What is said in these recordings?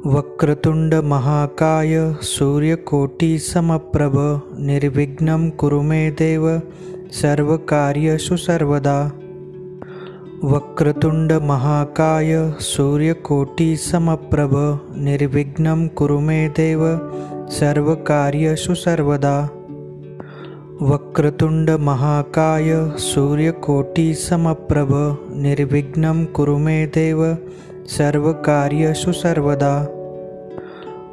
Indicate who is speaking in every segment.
Speaker 1: वक्रतुंड महाकाय सूर्यकोटि समप्रभ निर्विघ्नं कुरु मे देव सर्वकार्येषु सर्वदा। वक्रतुंड महाकाय सूर्यकोटि समप्रभ निर्विघ्नं कुरु मे देव सर्वकार्येषु सर्वदा। वक्रतुंड महाकाय सूर्यकोटि समप्रभ निर्विघ्नं कुरु मे देव सर्वकार्येषु सर्वदा।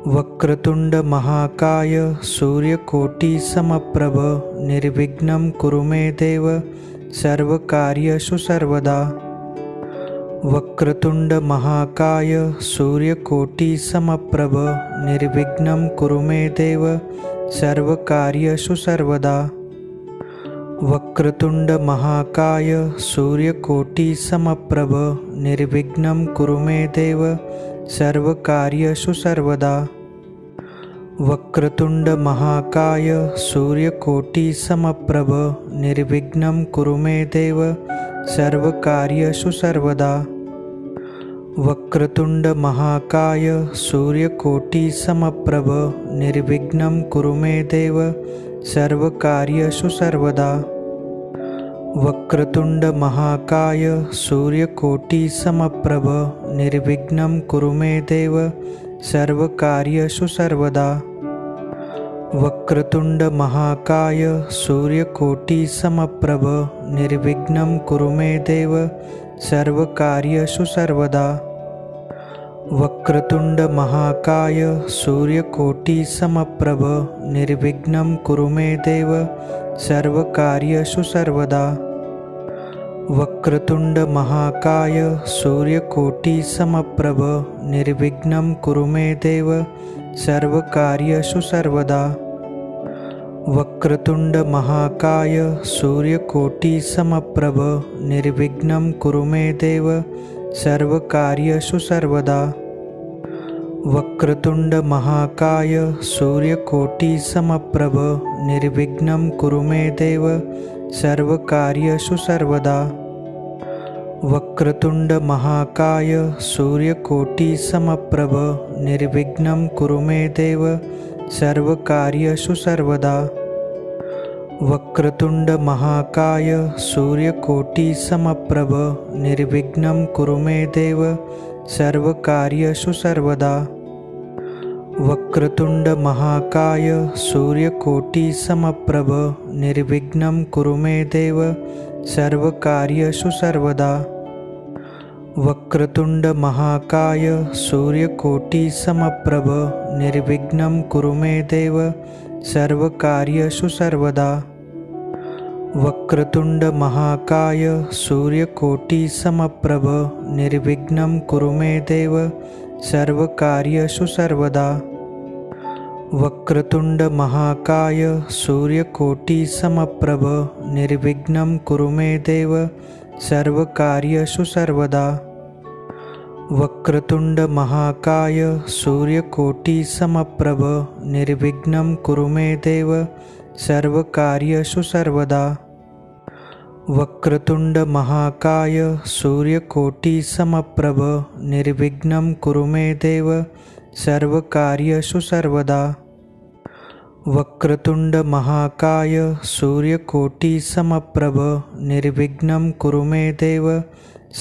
Speaker 1: वक्रतुंड महाकाय सूर्यकोटि समप्रभ निर्विघ्नं कुरु मे देव सर्वकार्येषु सर्वदा। वक्रतुंड महाकाय सूर्यकोटि समप्रभ निर्विघ्नं कुरु मे देव सर्वकार्येषु सर्वदा। वक्रतुंड महाकाय सूर्यकोटि समप्रभ निर्विघ्नं कुरु मे देव सर्वकार्येषु सर्वदा। वक्रतुंड महाकाय सूर्यकोटि समप्रभ निर्विघ्नं कुरु मे देव सर्वकार्येषु सर्वदा। वक्रतुंड महाकाय सूर्यकोटि समप्रभ निर्विघ्नं कुरु मे देव सर्वकार्येषु सर्वदा। वक्रतुंड महाकाय सूर्यकोटि समप्रभ निर्विघ्नं कुरु मे देव सर्वकार्येषु सर्वदा। वक्रतुंड महाकाय सूर्यकोटि समप्रभ निर्विघ्नं कुरु मे देव सर्वकार्येषु सर्वदा। वक्रतुंड महाकाय सूर्यकोटि समप्रभ निर्विघ्नं कुरु मे देव सर्वकार्येषु सर्वदा। वक्रतुंड महाकाय सूर्यकोटि समप्रभ निर्विघ्नं कुरु मे देव सर्वकार्येषु सर्वदा। वक्रतुंड महाकाय सूर्यकोटि समप्रभ निर्विघ्नं कुरु मे देव सर्वकार्येषु सर्वदा। वक्रतुंड महाकाय सूर्यकोटि समप्रभ निर्विघ्नं कुरु मे देव सर्वकार्येषु सर्वदा। वक्रतुंड महाकाय सूर्यकोटि समप्रभ निर्विघ्नं कुरु मे देव सर्वकार्येषु सर्वदा। वक्रतुंड महाकाय सूर्यकोटि समप्रभ निर्विघ्नं कुरु मे देव सर्वकार्येषु सर्वदा। वक्रतुंड महाकाय सूर्यकोटि समप्रभ निर्विघ्नं कुरु मे देव सर्वकार्येषु सर्वदा। वक्रतुंड महाकाय सूर्यकोटि समप्रभ निर्विघ्नं कुरु मे देव सर्वकार्येषु सर्वदा। वक्रतुंड महाकाय सूर्यकोटि समप्रभ निर्विघ्नं कुरु मे देव सर्वकार्येषु सर्वदा। वक्रतुंड महाकाय सूर्यकोटि समप्रभ निर्विघ्नं कुरु मे देव सर्वकार्येषु सर्वदा। वक्रतुंड महाकाय सूर्यकोटि समप्रभ निर्विघ्नं कुरु मे देव सर्वकार्येषु सर्वदा। वक्रतुंड महाकाय सूर्यकोटि समप्रभ निर्विघ्नं कुरु मे देव सर्वकार्येषु सर्वदा। वक्रतुंड महाकाय सूर्यकोटि समप्रभ निर्विघ्नं कुरु मे देव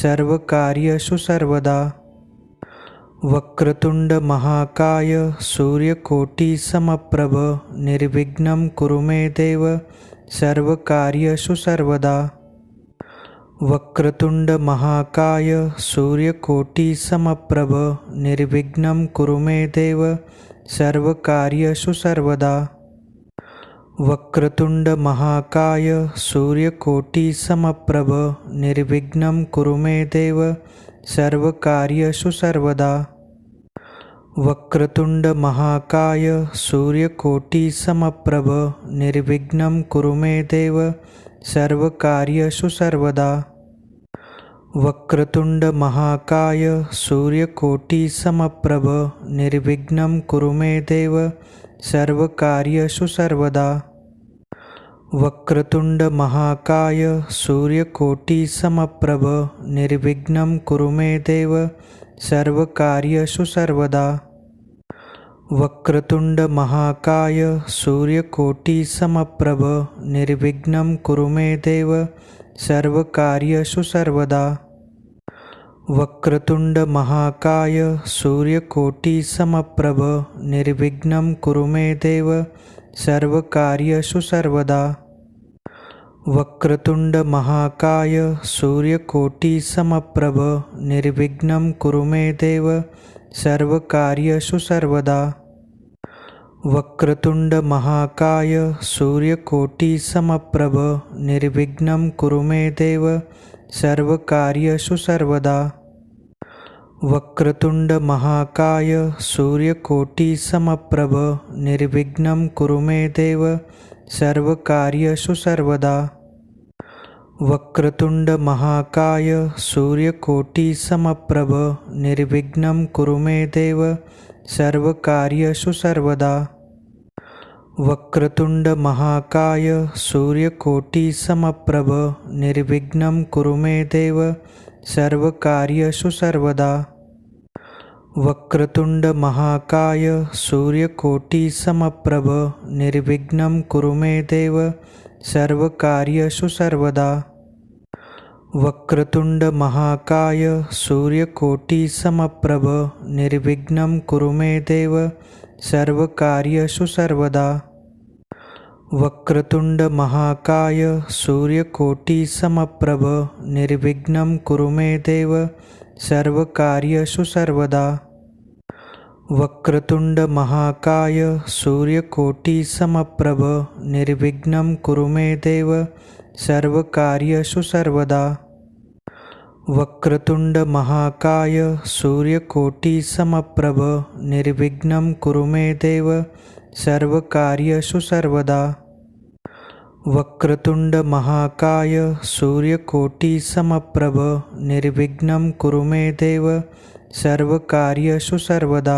Speaker 1: सर्वकार्येषु सर्वदा। वक्रतुंड महाकाय सूर्यकोटि समप्रभ निर्विघ्नं कुरु मे देव सर्वकार्येषु सर्वदा। वक्रतुंड महाकाय सूर्यकोटि समप्रभ निर्विघ्नं कुरु मे देव सर्वकार्येषु सर्वदा। वक्रतुंड महाकाय सूर्यकोटि समप्रभ निर्विघ्नं कुरु मे देव सर्वकार्येषु सर्वदा। वक्रतुंड महाकाय सूर्यकोटि समप्रभ निर्विघ्नं कुरु मे देव सर्वकार्येषु सर्वदा। वक्रतुंड महाकाय सूर्यकोटि समप्रभ निर्विघ्नं कुरु मे देव सर्वकार्येषु सर्वदा। वक्रतुंड महाकाय सूर्यकोटि समप्रभ निर्विघ्नं कुरु मे देव सर्वकार्येषु सर्वदा। वक्रतुंड महाकाय सूर्यकोटि समप्रभ निर्विघ्नं कुरु मे देव सर्वकार्येषु सर्वदा। वक्रतुंड महाकाय सूर्यकोटि समप्रभ निर्विघ्नं कुरु मे देव सर्वकार्येषु सर्वदा। वक्रतुंड महाकाय सूर्यकोटि समप्रभ निर्विघ्नं कुरु मे देव सर्वकार्येषु सर्वदा। वक्रतुंड महाकाय सूर्यकोटि समप्रभ निर्विघ्नं कुरु मे देव सर्वकार्येषु सर्वदा। वक्रतुंड महाकाय सूर्यकोटि समप्रभ निर्विघ्नं कुरु मे देव सर्वकार्येषु सर्वदा। वक्रतुंड महाकाय सूर्यकोटि समप्रभ निर्विघ्नं कुरु मे देव सर्वकार्येषु सर्वदा। वक्रतुंड महाकाय सूर्यकोटि समप्रभ निर्विघ्नं कुरु मे देव सर्वकार्येषु सर्वदा। वक्रतुंड महाकाय सूर्यकोटि समप्रभ निर्विघ्नं कुरु मे देव सर्वकार्येषु सर्वदा। वक्रतुंड महाकाय सूर्यकोटि समप्रभ निर्विघ्नं कुरु मे देव सर्वकार्येषु सर्वदा। वक्रतुंड महाकाय सूर्यकोटि समप्रभ निर्विघ्नं कुरु मे देव सर्वकार्येषु सर्वदा। वक्रतुंड महाकाय सूर्यकोटि समप्रभ निर्विघ्नं कुरु मे देव सर्वकार्येषु सर्वदा। वक्रतुंड महाकाय सूर्यकोटि समप्रभ निर्विघ्नं कुरु मे देव सर्वकार्येषु सर्वदा। वक्रतुंड महाकाय सूर्यकोटि समप्रभ निर्विघ्नं कुरु मे देव सर्वकार्येषु सर्वदा।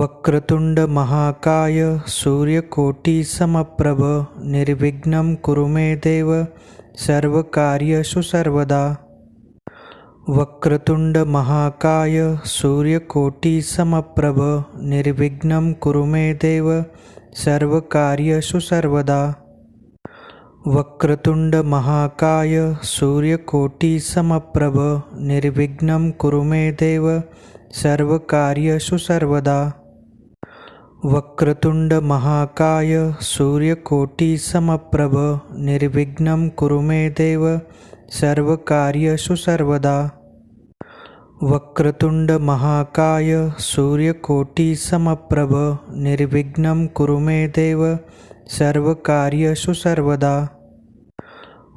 Speaker 1: वक्रतुंड महाकाय सूर्यकोटि समप्रभ निर्विघ्नं कुरु मे देव सर्वकार्येषु सर्वदा। वक्रतुंड महाकाय सूर्यकोटि समप्रभ निर्विघ्नं कुरु मे देव सर्वकार्येषु सर्वदा। वक्रतुंड महाकाय सूर्यकोटि समप्रभ निर्विघ्नं कुरु मे देव सर्वकार्येषु सर्वदा। वक्रतुंड महाकाय सूर्यकोटि समप्रभ निर्विघ्नं कुरु मे देव सर्वकार्येषु सर्वदा। वक्रतुंड महाकाय सूर्यकोटि समप्रभ निर्विघ्नं कुरु मे देव सर्वकार्येषु सर्वदा।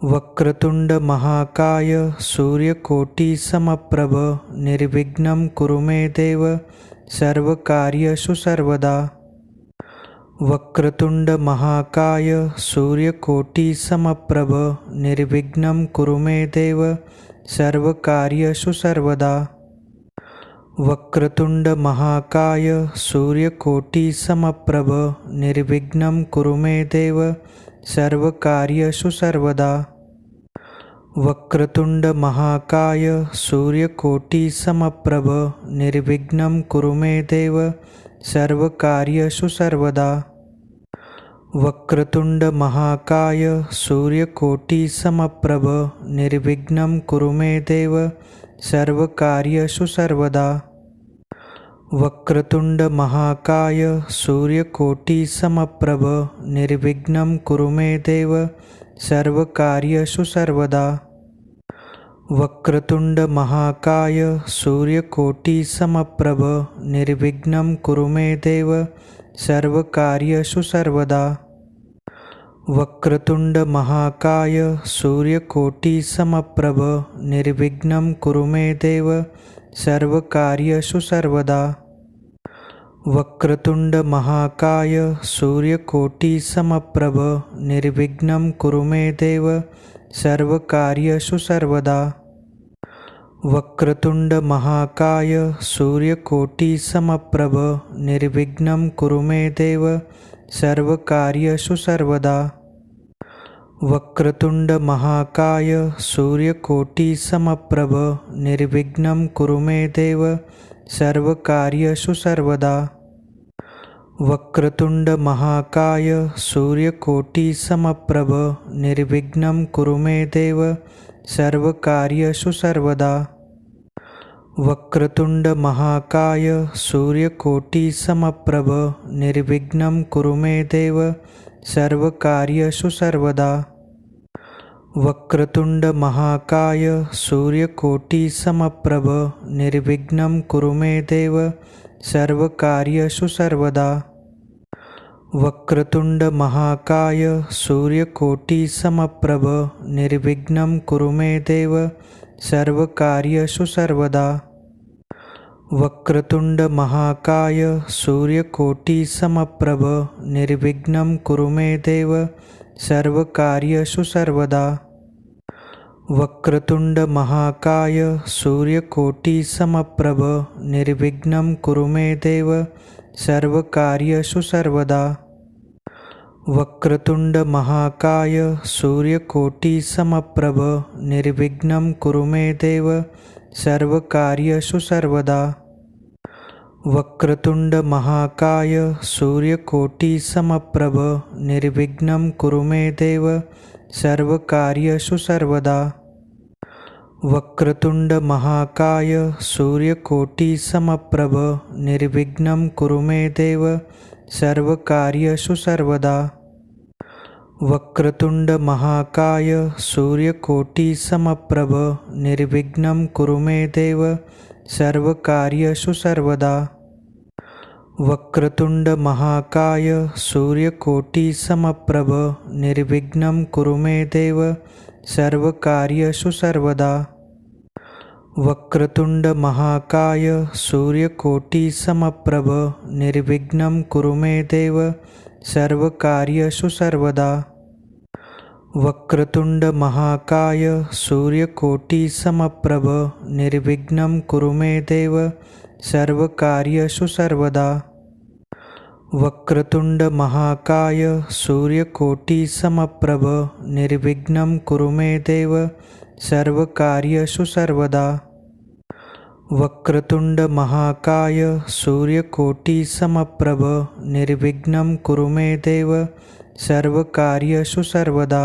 Speaker 1: वक्रतुंड महाकाय सूर्यकोटि समप्रभ निर्विघ्नं कुरु मे देव सर्वकार्येषु सर्वदा। वक्रतुंड महाकाय सूर्यकोटि समप्रभ निर्विघ्नं कुरु मे देव सर्वकार्येषु सर्वदा। वक्रतुंड महाकाय सूर्यकोटि समप्रभ निर्विघ्नं कुरु मे देव सर्वकार्येषु सर्वदा। वक्रतुंड महाकाय सूर्यकोटि समप्रभ निर्विघ्नं कुरु मे देव सर्वकार्येषु सर्वदा। वक्रतुंड महाकाय सूर्यकोटि समप्रभ निर्विघ्नं कुरु मे देव सर्वकार्येषु सर्वदा। वक्रतुंड महाकाय सूर्यकोटि समप्रभ निर्विघ्नं कुरु मे देव सर्वकार्येषु सर्वदा। वक्रतुंड महाकाय सूर्यकोटि समप्रभ निर्विघ्नं कुरु मे देव सर्वकार्येषु सर्वदा। वक्रतुंड महाकाय सूर्यकोटि समप्रभ निर्विघ्नं कुरु मे देव सर्वकार्येषु सर्वदा। वक्रतुंड महाकाय सूर्यकोटि समप्रभ निर्विघ्नं कुरु मे देव सर्वकार्येषु सर्वदा। वक्रतुंड महाकाय सूर्यकोटि समप्रभ निर्विघ्नं कुरु मे देव सर्वकार्येषु सर्वदा। वक्रतुंड महाकाय सूर्यकोटि समप्रभ निर्विघ्नं कुरु मे देव सर्वकार्येषु सर्वदा। वक्रतुंड महाकाय सूर्यकोटि समप्रभ निर्विघ्नं कुरु मे देव सर्वकार्येषु सर्वदा। वक्रतुंड महाकाय सूर्यकोटि समप्रभ निर्विघ्नं कुरु मे देव सर्वकार्येषु सर्वदा। वक्रतुंड महाकाय सूर्यकोटि समप्रभ निर्विघ्नं कुरु मे देव सर्वकार्येषु सर्वदा। वक्रतुंड महाकाय सूर्यकोटि समप्रभ निर्विघ्नं कुरु मे देव सर्वकार्येषु सर्वदा। वक्रतुंड महाकाय सूर्यकोटि समप्रभ निर्विघ्नं कुरु मे देव सर्वकार्येषु सर्वदा। वक्रतुंड महाकाय सूर्यकोटि समप्रभ निर्विघ्नं कुरु मे देव सर्वकार्येषु सर्वदा। वक्रतुंड महाकाय सूर्यकोटि समप्रभ निर्विघ्नं कुरु मे देव सर्वकार्येषु सर्वदा। वक्रतुंड महाकाय सूर्यकोटि समप्रभ निर्विघ्नं कुरु मे देव सर्वकार्येषु सर्वदा। वक्रतुंड महाकाय सूर्यकोटि समप्रभ निर्विघ्नं कुरु मे देव सर्वकार्येषु सर्वदा। वक्रतुंड महाकाय सूर्यकोटि समप्रभ निर्विघ्नं कुरु मे देव सर्वकार्येषु सर्वदा। वक्रतुंड महाकाय सूर्यकोटि समप्रभ निर्विघ्नं कुरु मे देव सर्वकार्येषु सर्वदा। वक्रतुंड महाकाय सूर्यकोटि समप्रभ निर्विघ्नं कुरु मे देव सर्वकार्येषु सर्वदा। वक्रतुंड महाकाय सूर्यकोटि समप्रभ निर्विघ्नं कुरु मे देव सर्वकार्येषु सर्वदा। वक्रतुंड महाकाय सूर्यकोटि समप्रभ निर्विघ्नं कुरु मे देव सर्वकार्येषु सर्वदा। वक्रतुंड महाकाय सूर्यकोटि समप्रभ निर्विघ्नं कुरु मे देव सर्वकार्येषु सर्वदा।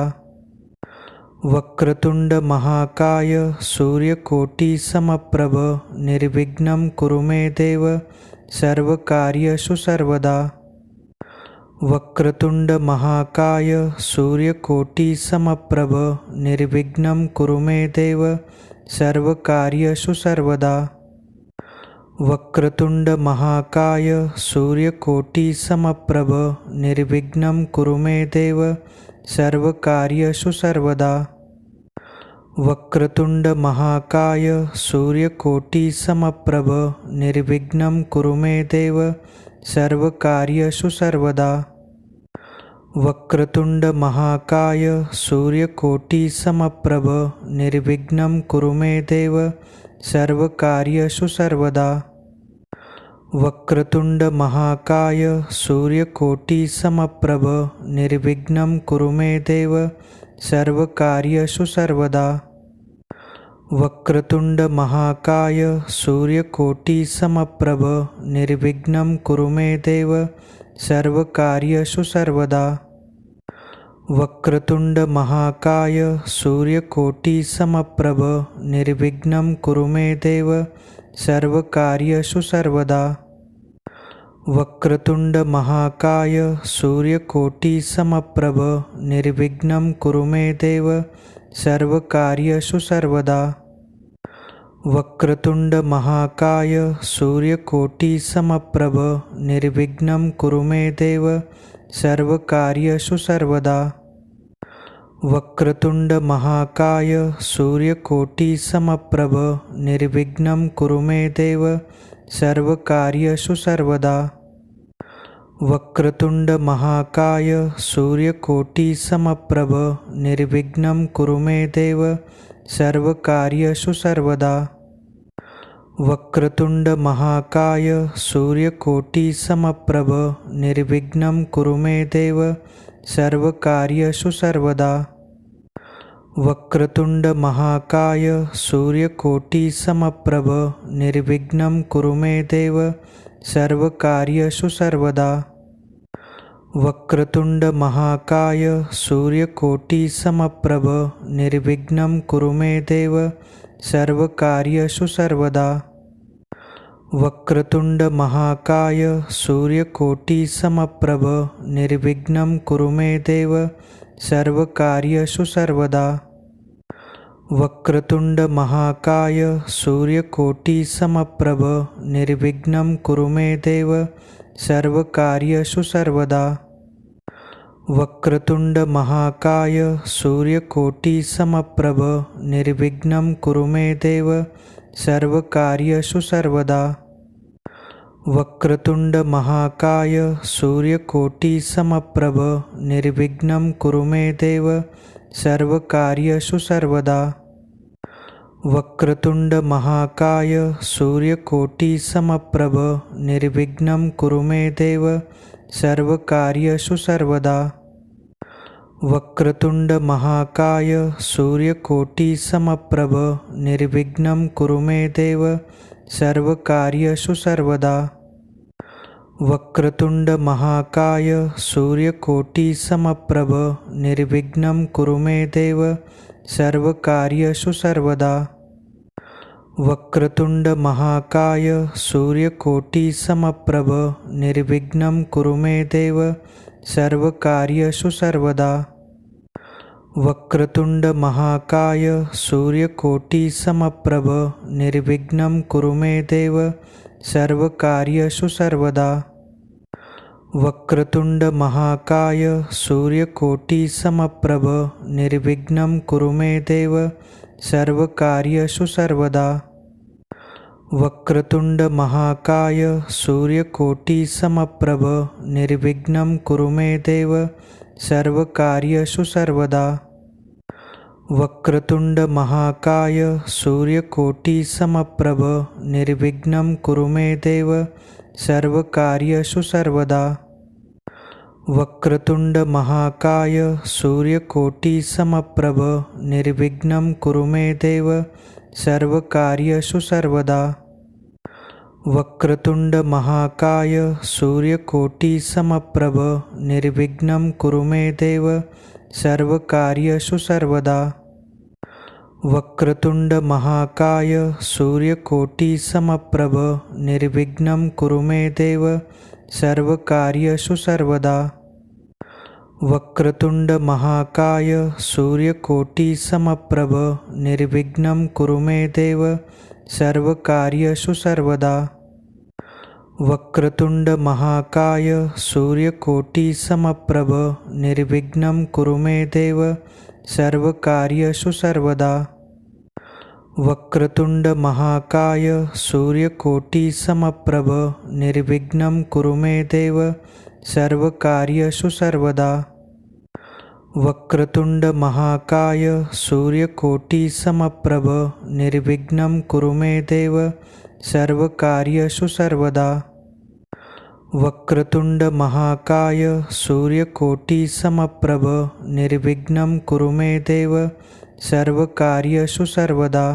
Speaker 1: वक्रतुंड महाकाय सूर्यकोटि समप्रभ निर्विघ्नं कुरु मे देव सर्वकार्येषु सर्वदा। वक्रतुंड महाकाय सूर्यकोटि समप्रभ निर्विघ्नं कुरु मे देव सर्वकार्येषु सर्वदा। वक्रतुंड महाकाय सूर्यकोटि समप्रभ निर्विघ्नं कुरु मे देव सर्वकार्येषु सर्वदा। वक्रतुंड महाकाय सूर्यकोटि समप्रभ निर्विघ्नं कुरु मे देव सर्वकार्येषु सर्वदा। वक्रतुंड महाकाय सूर्यकोटि समप्रभ निर्विघ्नं कुरु मे देव सर्वकार्येषु सर्वदा। वक्रतुंड महाकाय सूर्यकोटि समप्रभ निर्विघ्नं कुरु मे देव सर्वकार्येषु सर्वदा। वक्रतुंड महाकाय सूर्यकोटि समप्रभ निर्विघ्नं कुरु मे देव सर्वकार्येषु सर्वदा। वक्रतुंड महाकाय सूर्यकोटि समप्रभ निर्विघ्नं कुरु मे देव सर्वकार्येषु सर्वदा। वक्रतुंड महाकाय सूर्यकोटि समप्रभ निर्विघ्नं कुरु मे देव सर्वकार्येषु सर्वदा। वक्रतुंड महाकाय सूर्यकोटि समप्रभ निर्विघ्नं कुरु मे देव सर्वकार्येषु सर्वदा। वक्रतुंड महाकाय सूर्यकोटि समप्रभ निर्विघ्नं कुरु मे देव सर्वकार्येषु सर्वदा। वक्रतुंड महाकाय सूर्यकोटि समप्रभ निर्विघ्नं कुरु मे देव सर्वकार्येषु सर्वदा। वक्रतुंड महाकाय सूर्यकोटि समप्रभ निर्विघ्नं कुरु मे देव सर्वकार्येषु सर्वदा। वक्रतुंड महाकाय सूर्यकोटि समप्रभ निर्विघ्नं कुरु मे देव सर्वकार्येषु सर्वदा। वक्रतुंड महाकाय सूर्यकोटि समप्रभ निर्विघ्नं कुरु मे देव सर्वकार्येषु सर्वदा। वक्रतुंड महाकाय सूर्यकोटि समप्रभ निर्विघ्नं कुरु मे देव सर्वकार्येषु सर्वदा। वक्रतुंड महाकाय सूर्यकोटि समप्रभ निर्विघ्नं कुरु मे देव सर्वकार्येषु सर्वदा। वक्रतुंड महाकाय सूर्यकोटि समप्रभ निर्विघ्नं कुरु मे देव सर्वकार्येषु सर्वदा। वक्रतुंड महाकाय सूर्यकोटि समप्रभ निर्विघ्नं कुरु मे देव सर्वकार्येषु सर्वदा। वक्रतुंड महाकाय सूर्यकोटि समप्रभ निर्विघ्नं कुरु मे देव सर्वकार्येषु सर्वदा। वक्रतुंड महाकाय सूर्यकोटि समप्रभ निर्विघ्नं कुरु मे देव सर्वकार्येषु सर्वदा। वक्रतुंड महाकाय सूर्यकोटि समप्रभ निर्विघ्नं कुरु मे देव सर्वकार्येषु सर्वदा। वक्रतुंड महाकाय सूर्यकोटि समप्रभ निर्विघ्नं कुरु मे देव सर्वकार्येषु सर्वदा। वक्रतुंड महाकाय सूर्यकोटि समप्रभ निर्विघ्नं कुरु मे देव सर्वकार्येषु सर्वदा। वक्रतुंड महाकाय सूर्यकोटि समप्रभ निर्विघ्नं कुरु मे देव सर्वकार्येषु सर्वदा। वक्रतुंड महाकाय सूर्यकोटि समप्रभ निर्विघ्नं कुरु मे देव सर्वकार्येषु सर्वदा। वक्रतुंड महाकाय सूर्यकोटि समप्रभ निर्विघ्नं कुरु मे देव सर्वकार्येषु सर्वदा। वक्रतुंड महाकाय सूर्यकोटि समप्रभ निर्विघ्नं कुरु मे देव सर्वकार्येषु सर्वदा। वक्रतुंड महाकाय सूर्यकोटि समप्रभ निर्विघ्नं कुरु मे देव सर्वकार्येषु सर्वदा। वक्रतुंड महाकाय सूर्यकोटि समप्रभ निर्विघ्नं कुरु मे देव सर्वकार्येषु सर्वदा। वक्रतुंड महाकाय सूर्यकोटि समप्रभ निर्विघ्नं कुरु मे देव सर्वकार्येषु सर्वदा। वक्रतुंड महाकाय सूर्यकोटि समप्रभ निर्विघ्नं कुरु मे देव सर्वकार्येषु सर्वदा। वक्रतुंड महाकाय सूर्यकोटि समप्रभ निर्विघ्नं कुरु मे देव सर्वकार्येषु सर्वदा। वक्रतुंड महाकाय सूर्यकोटि समप्रभ निर्विघ्नं कुरु मे देव सर्वकार्येषु सर्वदा। वक्रतुंड महाकाय सूर्यकोटि समप्रभ निर्विघ्नं कुरु मे देव सर्वकार्येषु सर्वदा।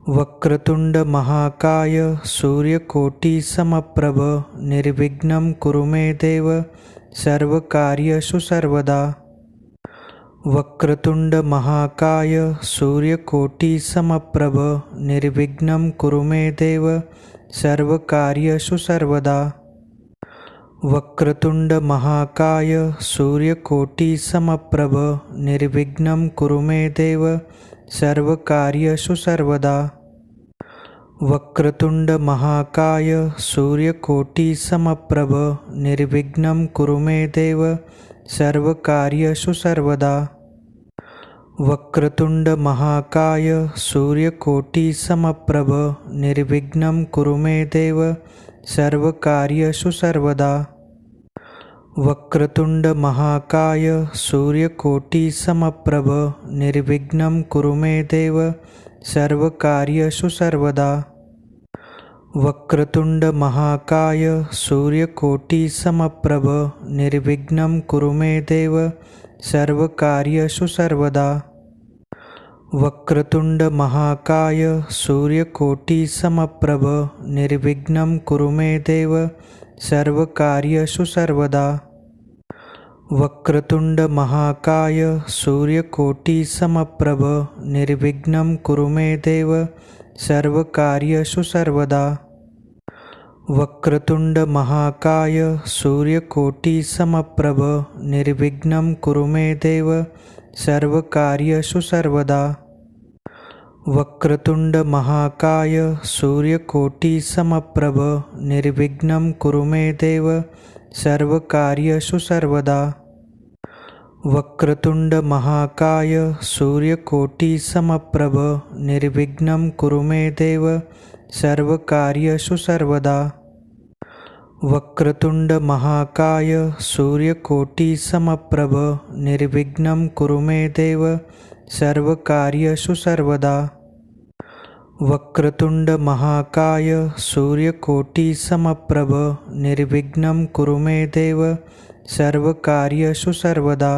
Speaker 1: वक्रतुंड महाकाय सूर्यकोटि समप्रभ निर्विघ्नं कुरु मे देव सर्वकार्येषु सर्वदा। वक्रतुंड महाकाय सूर्यकोटि समप्रभ निर्विघ्नं कुरु मे देव सर्वकार्येषु सर्वदा। वक्रतुंड महाकाय सूर्यकोटि समप्रभ निर्विघ्नं कुरु मे देव सर्वकार्येषु सर्वदा। वक्रतुंड महाकाय सूर्यकोटि समप्रभ निर्विघ्नं कुरु मे देव सर्वकार्येषु सर्वदा। वक्रतुंड महाकाय सूर्यकोटि समप्रभ निर्विघ्नं कुरु मे देव सर्वकार्येषु सर्वदा। वक्रतुंड महाकाय सूर्यकोटि समप्रभ निर्विघ्नं कुरु मे देव सर्वकार्येषु सर्वदा। वक्रतुंड महाकाय सूर्यकोटि समप्रभ निर्विघ्नं कुरु मे देव सर्वकार्येषु सर्वदा। वक्रतुंड महाकाय सूर्यकोटि समप्रभ निर्विघ्नं कुरु मे देव सर्वकार्येषु सर्वदा। वक्रतुंड महाकाय सूर्यकोटि समप्रभ निर्विघ्नं कुरु मे देव सर्वकार्येषु सर्वदा। वक्रतुंड महाकाय सूर्यकोटि समप्रभ निर्विघ्नं कुरु मे देव सर्वकार्येषु सर्वदा। वक्रतुंड महाकाय सूर्यकोटि समप्रभ निर्विघ्नं कुरु मे देव सर्वकार्येषु सर्वदा। वक्रतुंड महाकाय सूर्यकोटि समप्रभ निर्विघ्नं कुरु मे देव सर्वकार्येषु सर्वदा। वक्रतुंड महाकाय सूर्यकोटि समप्रभ निर्विघ्नं कुरु मे देव सर्वकार्येषु सर्वदा। वक्रतुंड महाकाय सूर्यकोटि समप्रभ निर्विघ्नं कुरु मे देव सर्वकार्येषु सर्वदा।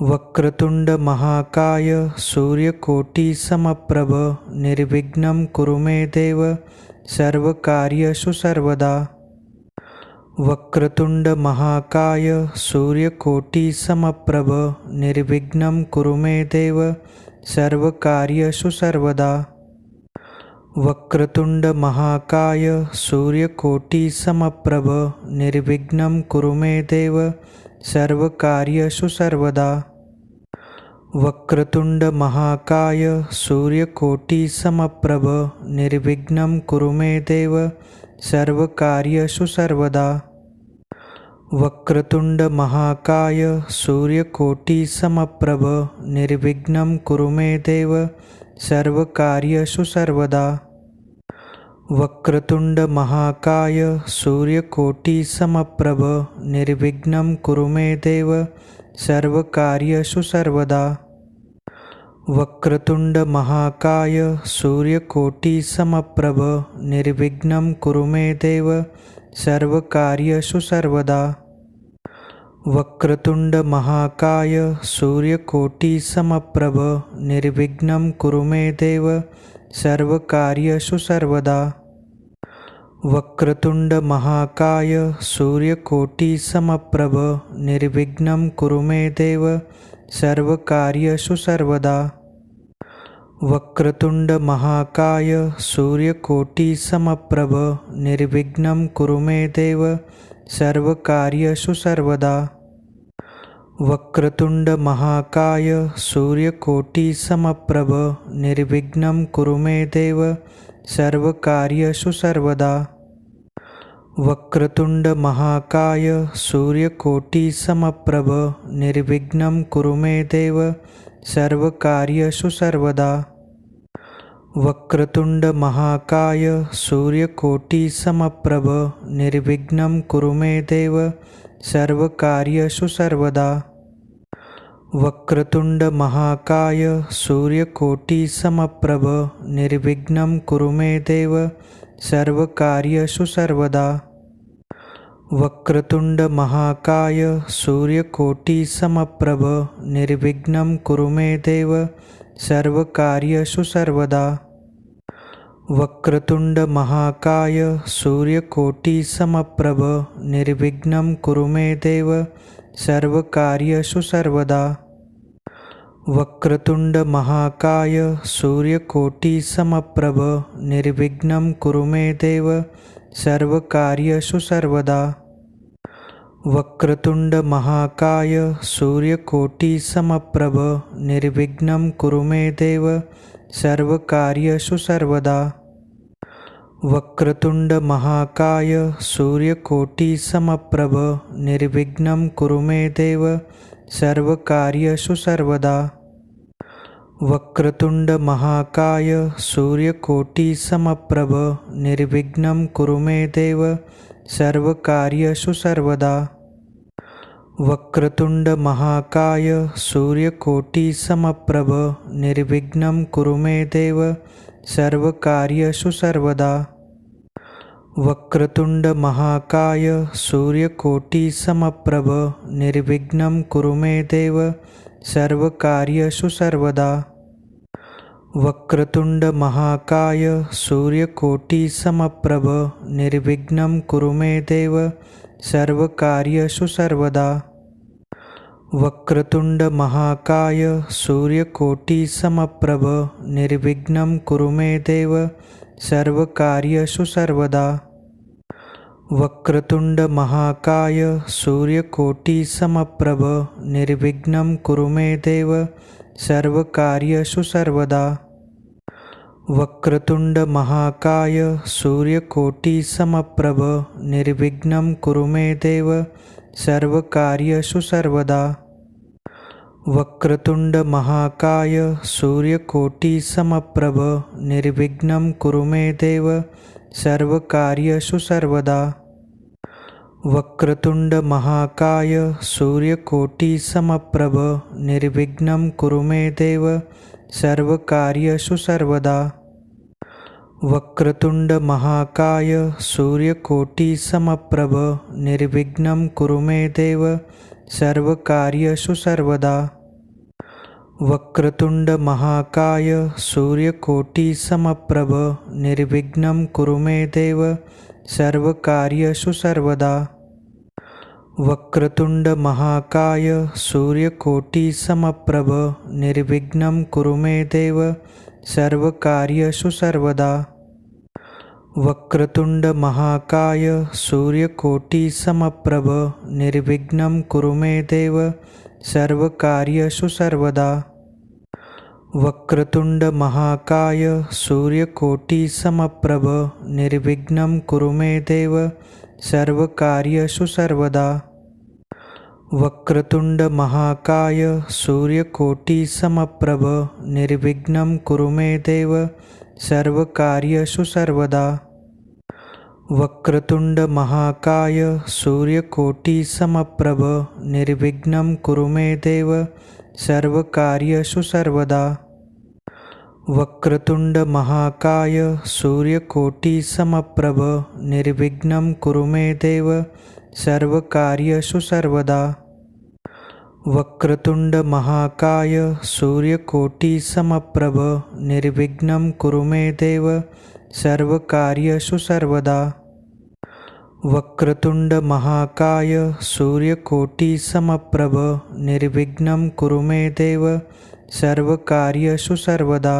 Speaker 1: वक्रतुंड महाकाय सूर्यकोटि समप्रभ निर्विघ्नं कुरु मे देव सर्वकार्येषु सर्वदा। वक्रतुंड महाकाय सूर्यकोटि समप्रभ निर्विघ्नं कुरु मे देव सर्वकार्येषु सर्वदा। वक्रतुंड महाकाय सूर्यकोटि समप्रभ निर्विघ्नं कुरु मे देव सर्वकार्येषु सर्वदा। वक्रतुंड महाकाय सूर्यकोटि समप्रभ निर्विघ्नं कुरु मे देव सर्वकार्येषु सर्वदा। वक्रतुंड महाकाय सूर्यकोटि समप्रभ निर्विघ्नं कुरु मे देव सर्वकार्येषु सर्वदा। वक्रतुंड महाकाय सूर्यकोटि समप्रभ निर्विघ्नं कुरु मे देव सर्वकार्येषु सर्वदा। वक्रतुंड महाकाय सूर्यकोटि समप्रभ निर्विघ्नं कुरु मे देव सर्वकार्येषु सर्वदा। वक्रतुंड महाकाय सूर्यकोटि समप्रभ निर्विघ्नं कुरु मे देव सर्वकार्येषु सर्वदा। वक्रतुंड महाकाय सूर्यकोटि समप्रभ निर्विघ्नं कुरु मे देव सर्वकार्येषु सर्वदा। वक्रतुंड महाकाय सूर्यकोटि समप्रभ निर्विघ्नं कुरु मे देव सर्वकार्येषु सर्वदा। वक्रतुंड महाकाय सूर्यकोटि समप्रभ निर्विघ्नं कुरु मे देव सर्वकार्येषु सर्वदा। वक्रतुंड महाकाय सूर्यकोटि समप्रभ निर्विघ्नं कुरु मे देव सर्वकार्येषु सर्वदा। वक्रतुंड महाकाय सूर्यकोटि समप्रभ निर्विघ्नं कुरु मे देव सर्वकार्येषु सर्वदा। वक्रतुंड महाकाय सूर्यकोटि समप्रभ निर्विघ्नं कुरु मे देव सर्वकार्येषु सर्वदा। वक्रतुंड महाकाय सूर्यकोटि समप्रभ निर्विघ्नं कुरु मे देव सर्वकार्येषु सर्वदा। वक्रतुंड महाकाय सूर्यकोटि समप्रभ निर्विघ्नं कुरु मे देव सर्वकार्येषु सर्वदा। वक्रतुंड महाकाय सूर्यकोटि समप्रभ निर्विघ्नं कुरु मे देव सर्वकार्येषु सर्वदा। वक्रतुंड महाकाय सूर्यकोटि समप्रभ निर्विघ्नं कुरु मे देव सर्वकार्येषु सर्वदा। वक्रतुंड महाकाय सूर्यकोटि समप्रभ निर्विघ्नं कुरु मे देव सर्वकार्येषु सर्वदा। वक्रतुंड महाकाय सूर्यकोटि समप्रभ निर्विघ्नं कुरु मे देव सर्वकार्येषु सर्वदा। वक्रतुंड महाकाय सूर्यकोटि समप्रभ निर्विघ्नं कुरु मे देव सर्वकार्येषु सर्वदा। वक्रतुंड महाकाय सूर्यकोटि समप्रभ निर्विघ्नं कुरु मे देव सर्वकार्येषु सर्वदा। वक्रतुंड महाकाय सूर्यकोटि समप्रभ निर्विघ्नं कुरु मे देव सर्वकार्येषु सर्वदा। वक्रतुंड महाकाय सूर्यकोटि समप्रभ निर्विघ्नं कुरु मे देव सर्वकार्येषु सर्वदा। वक्रतुंड महाकाय सूर्यकोटि समप्रभ निर्विघ्नं कुरु मे देव सर्वकार्येषु सर्वदा। वक्रतुंड महाकाय सूर्यकोटि समप्रभ निर्विघ्नं कुरु मे देव सर्वकार्येषु सर्वदा। वक्रतुंड महाकाय सूर्यकोटि समप्रभ निर्विघ्नं कुरु मे देव सर्वकार्येषु सर्वदा। वक्रतुंड महाकाय सूर्यकोटि समप्रभ निर्विघ्नं कुरु मे देव सर्वकार्येषु सर्वदा। वक्रतुंड महाकाय सूर्यकोटि समप्रभ निर्विघ्नं कुरु मे देव सर्वकार्येषु सर्वदा। वक्रतुंड महाकाय सूर्यकोटि समप्रभ निर्विघ्नं कुरु मे देव सर्वकार्येषु सर्वदा। वक्रतुंड महाकाय सूर्यकोटि समप्रभ निर्विघ्नं कुरु मे देव सर्वकार्येषु सर्वदा। वक्रतुंड महाकाय सूर्यकोटि समप्रभ निर्विघ्नं कुरु मे देव सर्वकार्येषु सर्वदा। वक्रतुंड महाकाय सूर्यकोटि समप्रभ निर्विघ्नं कुरु मे देव सर्वकार्येषु सर्वदा। वक्रतुंड महाकाय सूर्यकोटि समप्रभ निर्विघ्नं कुरु मे देव सर्वकार्येषु सर्वदा। वक्रतुंड महाकाय सूर्यकोटि समप्रभ निर्विघ्नं कुरु मे देव सर्वकार्येषु सर्वदा। वक्रतुंड महाकाय सूर्यकोटि समप्रभ निर्विघ्नं कुरु मे देव सर्वकार्येषु सर्वदा। वक्रतुंड महाकाय सूर्यकोटि समप्रभ निर्विघ्नं कुरु मे देव सर्वकार्येषु सर्वदा। वक्रतुंड महाकाय सूर्यकोटि समप्रभ निर्विघ्नं कुरु मे देव सर्वकार्येषु सर्वदा।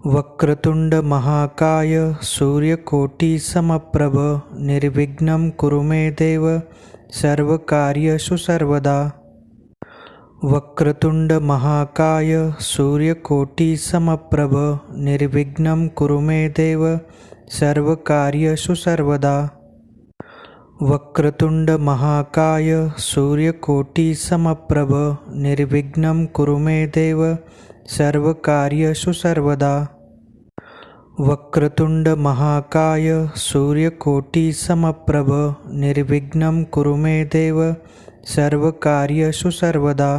Speaker 1: वक्रतुंड महाकाय सूर्यकोटि समप्रभ निर्विघ्नं कुरु मे देव सर्वकार्येषु सर्वदा। वक्रतुंड महाकाय सूर्यकोटि समप्रभ निर्विघ्नं कुरु मे देव सर्वकार्येषु सर्वदा। वक्रतुंड महाकाय सूर्यकोटि समप्रभ निर्विघ्नं कुरु मे देव सर्वकार्येषु सर्वदा। वक्रतुंड महाकाय सूर्यकोटि समप्रभ निर्विघ्नं कुरु मे देव सर्वकार्येषु सर्वदा।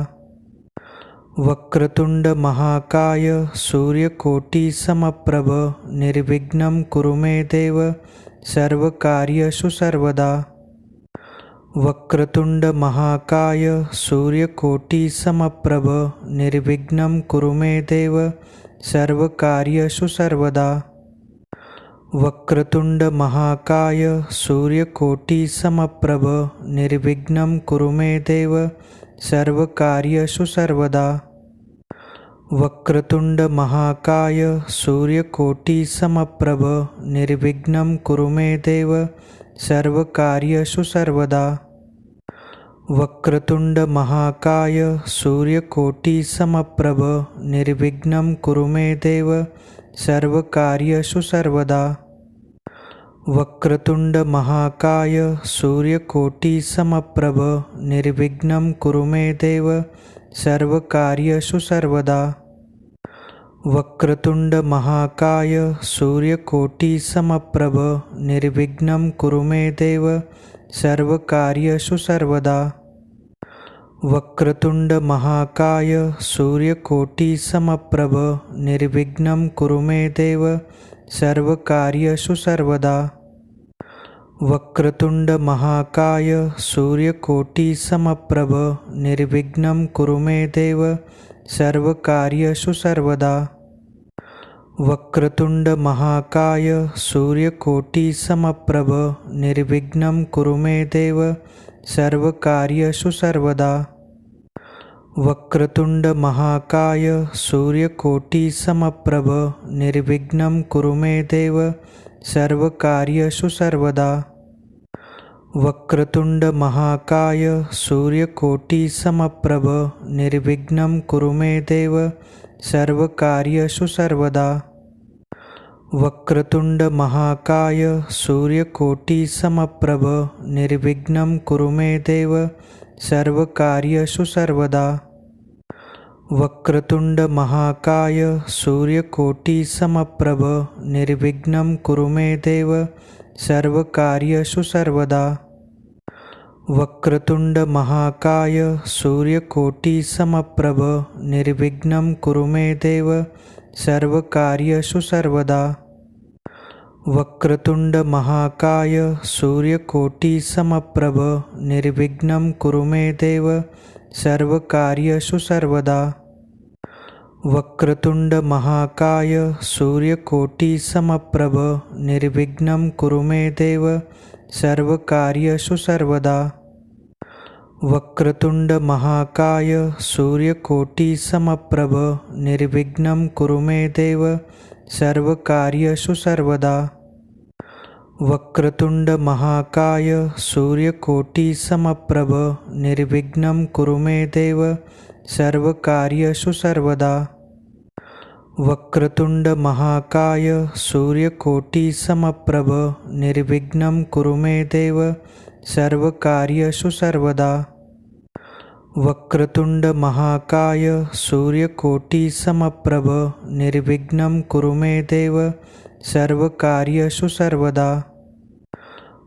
Speaker 1: वक्रतुंड महाकाय सूर्यकोटि समप्रभ निर्विघ्नं कुरु मे देव सर्वकार्येषु सर्वदा। वक्रतुंड महाकाय सूर्यकोटि समप्रभ निर्विघ्नं कुरु मे देव सर्वकार्येषु सर्वदा। वक्रतुंड महाकाय सूर्यकोटि समप्रभ निर्विघ्नं कुरु मे देव सर्वकार्येषु सर्वदा। वक्रतुंड महाकाय सूर्यकोटि समप्रभ निर्विघ्नं कुरु मे देव सर्वकार्येषु सर्वदा। वक्रतुंड महाकाय सूर्यकोटि समप्रभ निर्विघ्नं कुरु मे देव सर्वकार्येषु सर्वदा। वक्रतुंड महाकाय सूर्यकोटि समप्रभ निर्विघ्नं कुरु मे देव सर्वकार्येषु सर्वदा। वक्रतुंड महाकाय सूर्यकोटि समप्रभ निर्विघ्नं कुरु मे देव सर्वकार्येषु सर्वदा। वक्रतुंड महाकाय सूर्यकोटि समप्रभ निर्विघ्नं कुरु मे देव सर्वकार्येषु सर्वदा। वक्रतुंड महाकाय सूर्यकोटि समप्रभ निर्विघ्नं कुरु मे देव सर्वकार्येषु सर्वदा। वक्रतुंड महाकाय सूर्यकोटि समप्रभ निर्विघ्नं कुरु मे देव सर्वकार्येषु सर्वदा। वक्रतुंड महाकाय सूर्यकोटि समप्रभ निर्विघ्नं कुरु मे देव सर्वकार्येषु सर्वदा। वक्रतुंड महाकाय सूर्यकोटि समप्रभ निर्विघ्नं कुरु मे देव सर्वकार्येषु सर्वदा। वक्रतुंड महाकाय सूर्यकोटि समप्रभ निर्विघ्नं कुरु मे देव सर्वकार्येषु सर्वदा। वक्रतुंड महाकाय सूर्यकोटि समप्रभ निर्विघ्नं कुरु मे देव सर्वकार्येषु सर्वदा। वक्रतुंड महाकाय सूर्यकोटि समप्रभ निर्विघ्नं कुरु मे देव सर्वकार्येषु सर्वदा। वक्रतुंड महाकाय सूर्यकोटि समप्रभ निर्विघ्नं कुरु मे देव सर्वकार्येषु सर्वदा। वक्रतुंड महाकाय सूर्यकोटि समप्रभ निर्विघ्नं कुरु मे देव सर्वकार्येषु सर्वदा। वक्रतुंड महाकाय सूर्यकोटि समप्रभ निर्विघ्नं कुरु मे देव सर्वकार्येषु सर्वदा। वक्रतुंड महाकाय सूर्यकोटि समप्रभ निर्विघ्नं कुरु मे देव सर्वकार्येषु सर्वदा। वक्रतुंड महाकाय सूर्यकोटि समप्रभ निर्विघ्नं कुरु मे देव सर्वकार्येषु सर्वदा। वक्रतुंड महाकाय सूर्यकोटि समप्रभ निर्विघ्नं कुरु मे देव सर्वकार्येषु सर्वदा।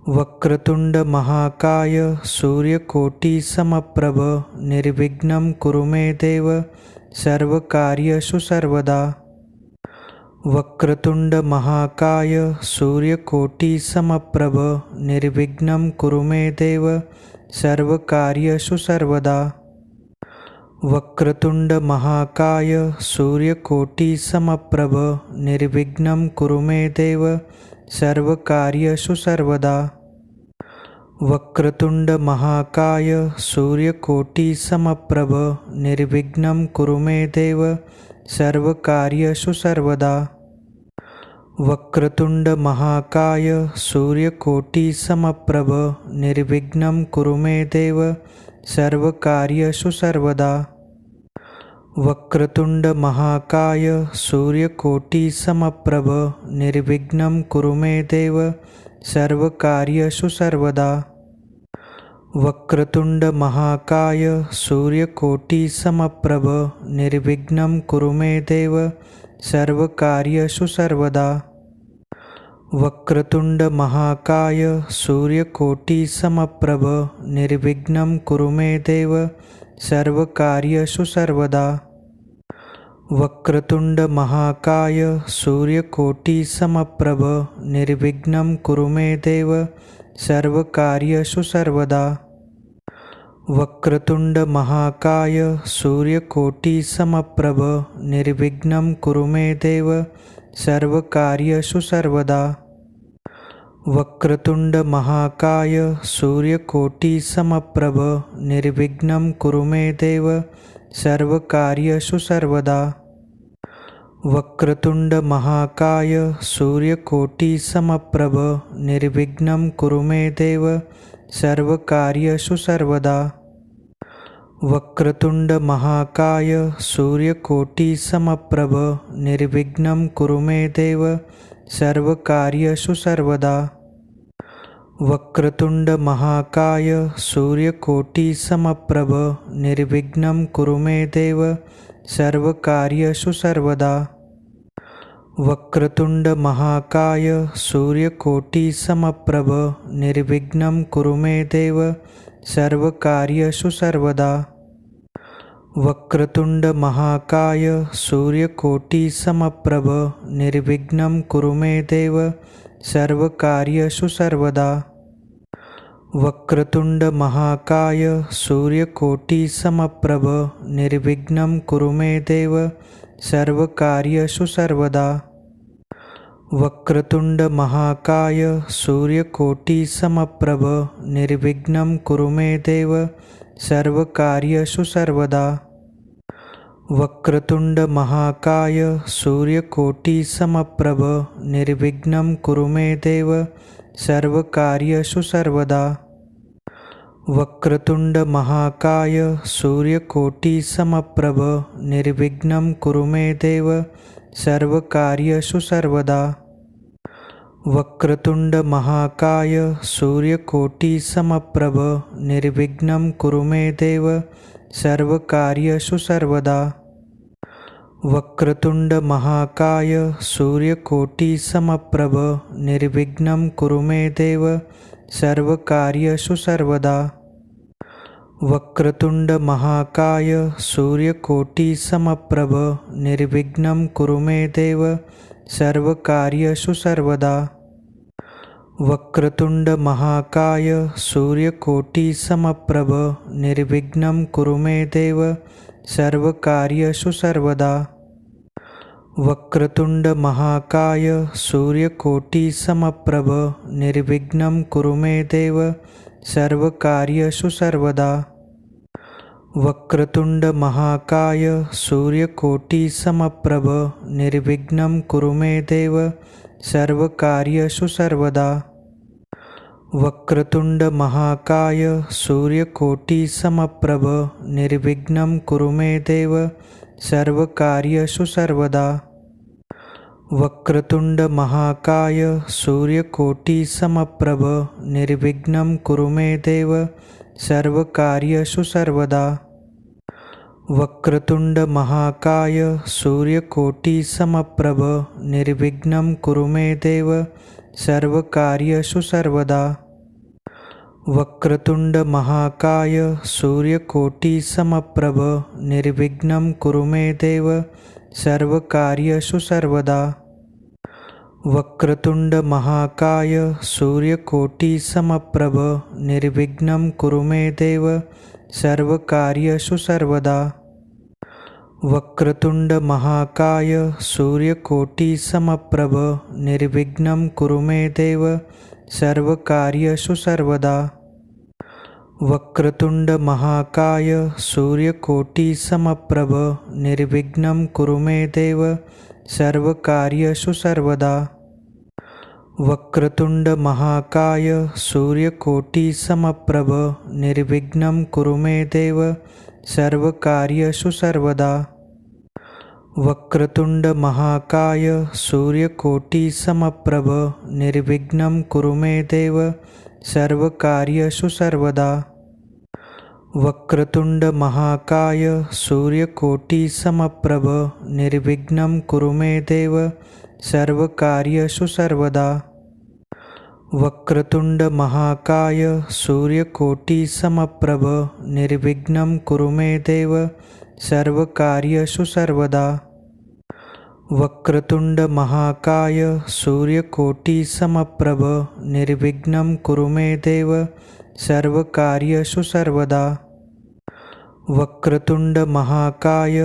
Speaker 1: वक्रतुंड महाकाय सूर्यकोटि समप्रभ निर्विघ्नं कुरु मे देव सर्वकार्येषु सर्वदा। वक्रतुंड महाकाय सूर्यकोटि समप्रभ निर्विघ्नं कुरु मे देव सर्वकार्येषु सर्वदा। वक्रतुंड महाकाय सूर्यकोटि समप्रभ निर्विघ्नं कुरु मे देव सर्वकार्येषु सर्वदा। वक्रतुंड महाकाय सूर्यकोटि समप्रभ निर्विघ्नं कुरु मे देव सर्वकार्येषु सर्वदा। वक्रतुंड महाकाय सूर्यकोटि समप्रभ निर्विघ्नं कुरु मे देव सर्वकार्येषु सर्वदा। वक्रतुंड महाकाय सूर्यकोटि समप्रभ निर्विघ्नं कुरु मे देव सर्वकार्येषु सर्वदा। वक्रतुंड महाकाय सूर्यकोटि समप्रभ निर्विघ्नं कुरु मे देव सर्वकार्येषु सर्वदा। वक्रतुंड महाकाय सूर्यकोटि समप्रभ निर्विघ्नं कुरु मे देव सर्वकार्येषु सर्वदा। वक्रतुंड महाकाय सूर्यकोटि समप्रभ निर्विघ्नं कुरु मे देव सर्वकार्येषु सर्वदा। वक्रतुंड महाकाय सूर्यकोटि समप्रभ निर्विघ्नं कुरु मे देव सर्वकार्येषु सर्वदा। वक्रतुंड महाकाय सूर्यकोटि समप्रभ निर्विघ्नं कुरु मे देव सर्वकार्येषु सर्वदा। वक्रतुंड महाकाय सूर्यकोटि समप्रभ निर्विघ्नं कुरु मे देव सर्वकार्येषु सर्वदा। वक्रतुंड महाकाय सूर्यकोटि समप्रभ निर्विघ्नं कुरु मे देव सर्वकार्येषु सर्वदा। वक्रतुंड महाकाय सूर्यकोटि समप्रभ निर्विघ्नं कुरु मे देव सर्वकार्येषु सर्वदा। वक्रतुंड महाकाय सूर्यकोटि समप्रभ निर्विघ्नं कुरु मे देव सर्वकार्येषु सर्वदा। वक्रतुंड महाकाय सूर्यकोटि समप्रभ निर्विघ्नं कुरु मे देव सर्वकार्येषु सर्वदा। वक्रतुंड महाकाय सूर्यकोटि समप्रभ निर्विघ्नं कुरु मे देव सर्वकार्येषु सर्वदा। वक्रतुंड महाकाय सूर्यकोटि समप्रभ निर्विघ्नं कुरु मे देव सर्वकार्येषु सर्वदा। वक्रतुंड महाकाय सूर्यकोटि समप्रभ निर्विघ्नं कुरु मे देव सर्वकार्येषु सर्वदा। वक्रतुंड महाकाय सूर्यकोटि समप्रभ निर्विघ्नं कुरु मे देव सर्वकार्येषु सर्वदा। वक्रतुंड महाकाय सूर्यकोटि समप्रभ निर्विघ्नं कुरु मे देव सर्वकार्येषु सर्वदा। वक्रतुंड महाकाय सूर्यकोटि समप्रभ निर्विघ्नं कुरु मे देव सर्वकार्येषु सर्वदा। वक्रतुंड महाकाय सूर्यकोटि समप्रभ निर्विघ्नं कुरु मे देव सर्वकार्येषु सर्वदा। वक्रतुंड महाकाय सूर्यकोटि समप्रभ निर्विघ्नं कुरु मे देव सर्वकार्येषु सर्वदा। वक्रतुंड महाकाय सूर्यकोटि समप्रभ निर्विघ्नं कुरु मे देव सर्वकार्येषु सर्वदा। वक्रतुंड महाकाय सूर्यकोटि समप्रभ निर्विघ्नं कुरु मे देव सर्वकार्येषु सर्वदा। वक्रतुंड महाकाय सूर्यकोटि समप्रभ निर्विघ्नं कुरु मे देव सर्वकार्येषु सर्वदा। वक्रतुंड महाकाय सूर्यकोटि समप्रभ निर्विघ्नं कुरु मे देव सर्वकार्येषु सर्वदा। वक्रतुंड महाकाय सूर्यकोटि समप्रभ निर्विघ्नं कुरु मे देव सर्वकार्येषु सर्वदा। वक्रतुंड महाकाय सूर्यकोटि समप्रभ निर्विघ्नं कुरु मे देव सर्वकार्येषु सर्वदा। वक्रतुंड महाकाय सूर्यकोटि समप्रभ निर्विघ्नं कुरु मे देव सर्वकार्येषु सर्वदा। वक्रतुंड महाकाय सूर्यकोटि समप्रभ निर्विघ्नं कुरु मे देव सर्वकार्येषु सर्वदा। वक्रतुंड महाकाय सूर्यकोटि समप्रभ निर्विघ्नं कुरु मे देव सर्वकार्येषु सर्वदा। वक्रतुंड महाकाय सूर्यकोटि समप्रभ निर्विघ्नं कुरु मे देव सर्वकार्येषु सर्वदा। वक्रतुंड महाकाय सूर्यकोटि समप्रभ निर्विघ्नं कुरु मे देव सर्वकार्येषु सर्वदा। वक्रतुंड महाकाय सूर्यकोटि समप्रभ निर्विघ्नं कुरु मे देव सर्वकार्येषु सर्वदा। वक्रतुंड महाकाय सूर्यकोटि समप्रभ निर्विघ्नं कुरु मे देव सर्वकार्येषु सर्वदा। वक्रतुंड महाकाय सूर्यकोटि समप्रभ निर्विघ्नं कुरु मे देव सर्वकार्येषु सर्वदा। वक्रतुंड महाकाय